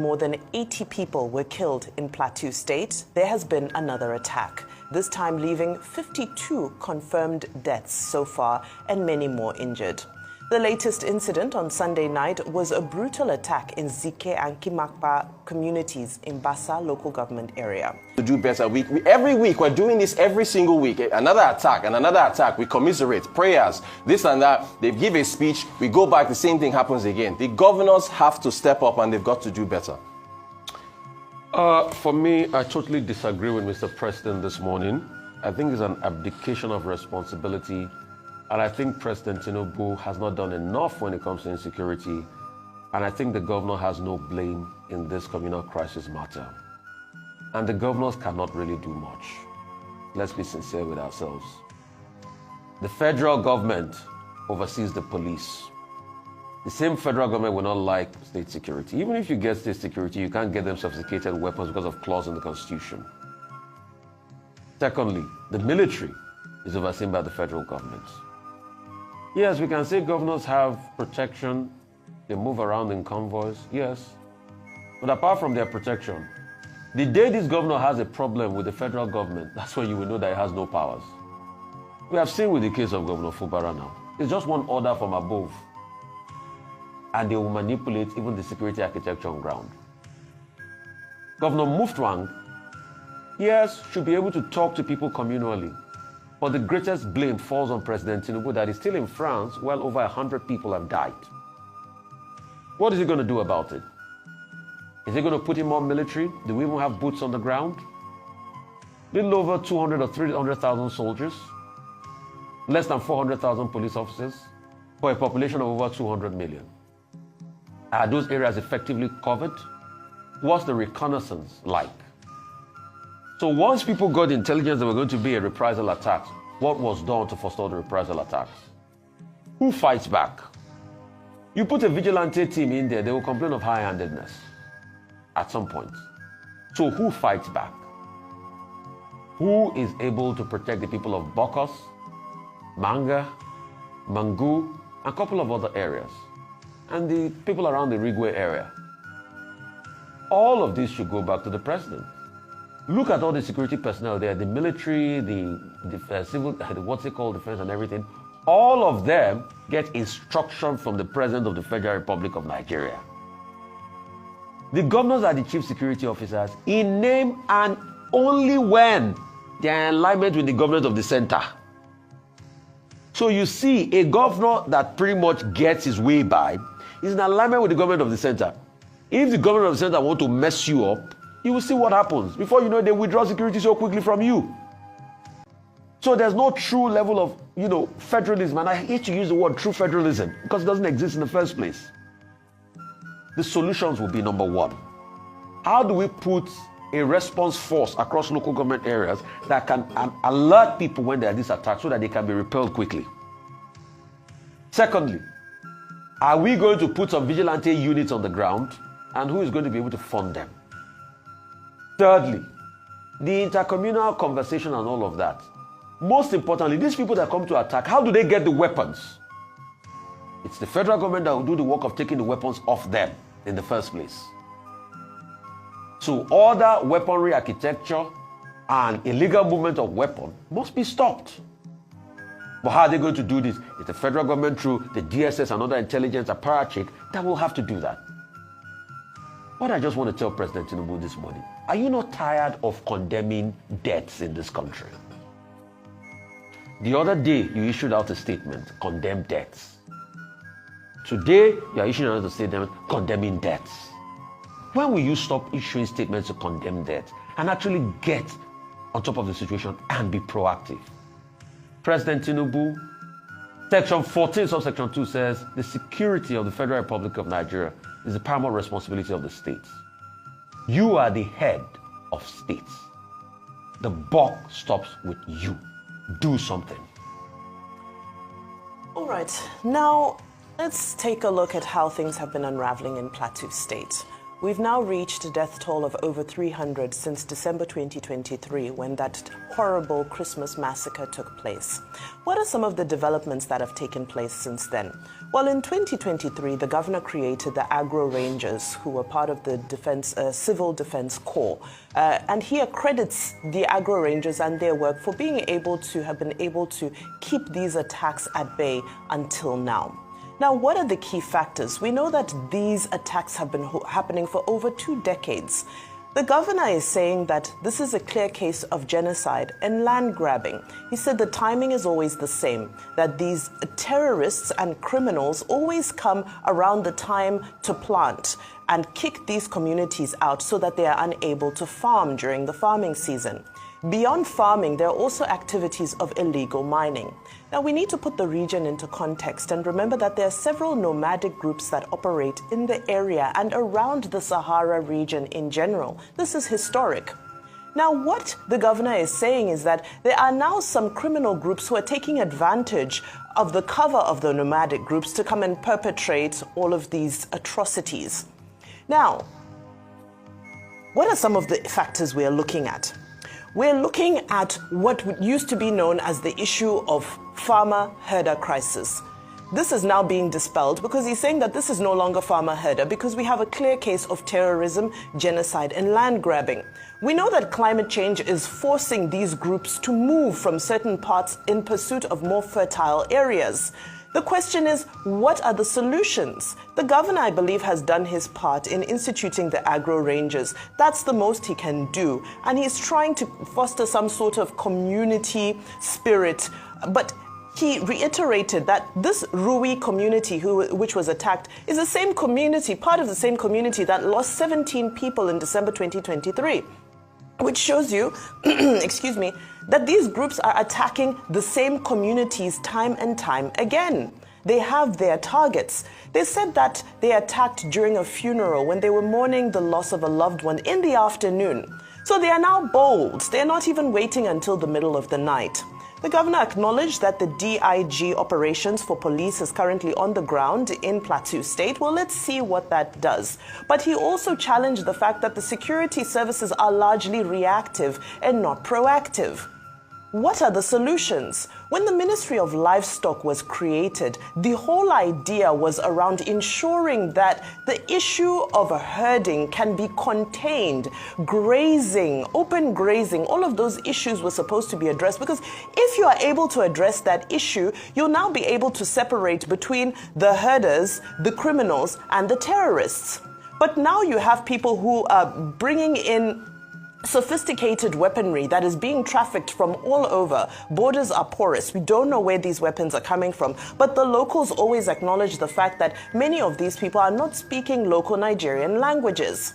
More than 80 people were killed in Plateau State. There has been another attack, this time leaving 52 confirmed deaths so far and many more injured. The latest incident on Sunday night was a brutal attack in Zike and Kimakpa communities in Bassa local government area. To do better, every week, we're doing this every single week. Another attack and another attack. We commiserate, prayers, this and that. They give a speech, we go back, the same thing happens again. The governors have to step up and they've got to do better. For me, I totally disagree with Mr. President this morning. I think it's an abdication of responsibility. And I think President Tinubu has not done enough when it comes to insecurity. And I think the governor has no blame in this communal crisis matter. And the governors cannot really do much. Let's be sincere with ourselves. The federal government oversees the police. The same federal government will not like state security. Even if you get state security, you can't get them sophisticated weapons because of clause in the Constitution. Secondly, the military is overseen by the federal government. Yes, we can say governors have protection. They move around in convoys, yes. But apart from their protection, the day this governor has a problem with the federal government, that's when you will know that he has no powers. We have seen with the case of Governor Fubara now. It's just one order from above. And they will manipulate even the security architecture on ground. Governor Muftwang, yes, should be able to talk to people communally. But the greatest blame falls on President Tinubu that is still in France, well over 100 people have died. What is he going to do about it? Is he going to put in more military? Do we even have boots on the ground? Little over 200 or 300,000 soldiers, less than 400,000 police officers, for a population of over 200 million. Are those areas effectively covered? What's the reconnaissance like? So once people got intelligence there were going to be a reprisal attack, what was done to forestall the reprisal attacks? Who fights back? You put a vigilante team in there, they will complain of high-handedness at some point. So who fights back? Who is able to protect the people of Bokos, Manga, Mangu, and a couple of other areas, and the people around the Rigwe area? All of this should go back to the president. Look at all the security personnel there, the military, the civil, what's it called, defense and everything. All of them get instruction from the President of the Federal Republic of Nigeria. The governors are the chief security officers in name and only when they are in alignment with the government of the center. So you see, a governor that pretty much gets his way by is in alignment with the government of the center. If the government of the center want to mess you up, you will see what happens. Before you know it, they withdraw security so quickly from you. So there's no true level of, federalism. And I hate to use the word true federalism because it doesn't exist in the first place. The solutions will be number one. How do we put a response force across local government areas that can alert people when there are these attacks so that they can be repelled quickly? Secondly, are we going to put some vigilante units on the ground, and who is going to be able to fund them? Thirdly, the intercommunal conversation and all of that. Most importantly, these people that come to attack, how do they get the weapons? It's the federal government that will do the work of taking the weapons off them in the first place. So order, weaponry architecture, and illegal movement of weapons must be stopped. But how are they going to do this? It's the federal government through the DSS and other intelligence apparatchik that will have to do that. What I just want to tell President Tinubu this morning, are you not tired of condemning deaths in this country? The other day, you issued out a statement, condemn deaths. Today, you are issuing another statement, condemning deaths. When will you stop issuing statements to condemn deaths and actually get on top of the situation and be proactive? President Tinubu, Section 14, subsection 2 says, the security of the Federal Republic of Nigeria is the paramount responsibility of the states. You are the head of states. The buck stops with you. Do something. All right, now let's take a look at how things have been unraveling in Plateau State. We've now reached a death toll of over 300 since December 2023, when that horrible Christmas massacre took place. What are some of the developments that have taken place since then? Well, in 2023, the governor created the Agro Rangers, who were part of the Civil Defense Corps. And he accredits the Agro Rangers and their work for being able to keep these attacks at bay until now. Now, what are the key factors? We know that these attacks have been happening for over 2 decades. The governor is saying that this is a clear case of genocide and land grabbing. He said the timing is always the same, that these terrorists and criminals always come around the time to plant and kick these communities out so that they are unable to farm during the farming season. Beyond farming, there are also activities of illegal mining. Now, we need to put the region into context and remember that there are several nomadic groups that operate in the area and around the Sahara region in general. This is historic. Now, what the governor is saying is that there are now some criminal groups who are taking advantage of the cover of the nomadic groups to come and perpetrate all of these atrocities. Now, what are some of the factors we are looking at? We're looking at what used to be known as the issue of farmer-herder crisis. This is now being dispelled because he's saying that this is no longer farmer-herder because we have a clear case of terrorism, genocide, and land grabbing. We know that climate change is forcing these groups to move from certain parts in pursuit of more fertile areas. The question is, what are the solutions? The governor, I believe, has done his part in instituting the Agro Rangers. That's the most he can do. And he's trying to foster some sort of community spirit. But he reiterated that this Rui community, which was attacked, is the same community, part of the same community that lost 17 people in December 2023. Which shows you, excuse me, that these groups are attacking the same communities time and time again. They have their targets. They said that they attacked during a funeral when they were mourning the loss of a loved one in the afternoon. So they are now bold. They are not even waiting until the middle of the night. The governor acknowledged that the DIG operations for police is currently on the ground in Plateau State. Well, let's see what that does. But he also challenged the fact that the security services are largely reactive and not proactive. What are the solutions? When the Ministry of Livestock was created, the whole idea was around ensuring that the issue of herding can be contained, grazing, open grazing, all of those issues were supposed to be addressed, because if you are able to address that issue, you'll now be able to separate between the herders, the criminals, and the terrorists. But now you have people who are bringing in sophisticated weaponry that is being trafficked from all over. Borders are porous. We don't know where these weapons are coming from. But the locals always acknowledge the fact that many of these people are not speaking local Nigerian languages.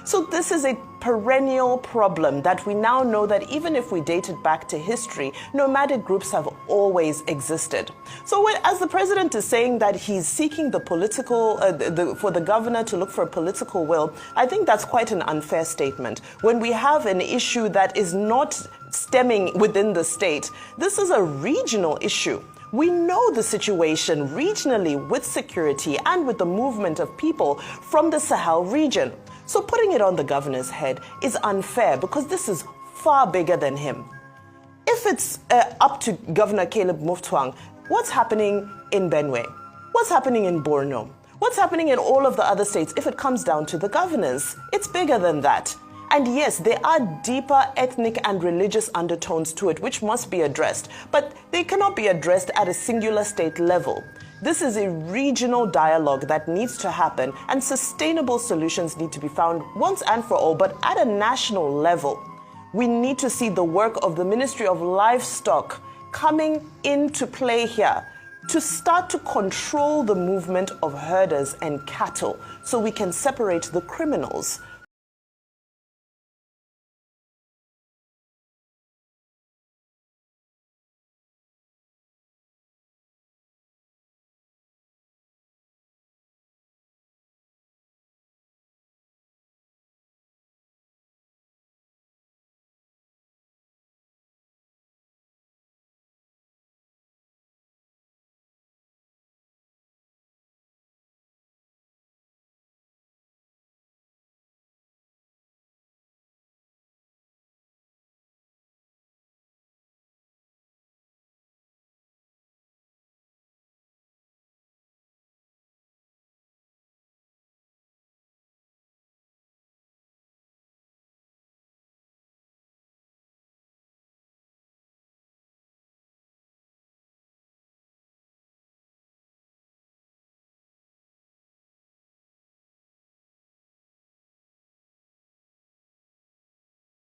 So this is a perennial problem that we now know that even if we date it back to history, nomadic groups have always existed. So as the president is saying that he's seeking the political, for the governor to look for a political will, I think that's quite an unfair statement. When we have an issue that is not stemming within the state, this is a regional issue. We know the situation regionally with security and with the movement of people from the Sahel region. So putting it on the governor's head is unfair because this is far bigger than him. If it's up to Governor Caleb Mutfwang, what's happening in Benue? What's happening in Borno? What's happening in all of the other states? If it comes down to the governors, it's bigger than that. And yes, there are deeper ethnic and religious undertones to it, which must be addressed, but they cannot be addressed at a singular state level. This is a regional dialogue that needs to happen, and sustainable solutions need to be found once and for all, but at a national level. We need to see the work of the Ministry of Livestock coming into play here to start to control the movement of herders and cattle so we can separate the criminals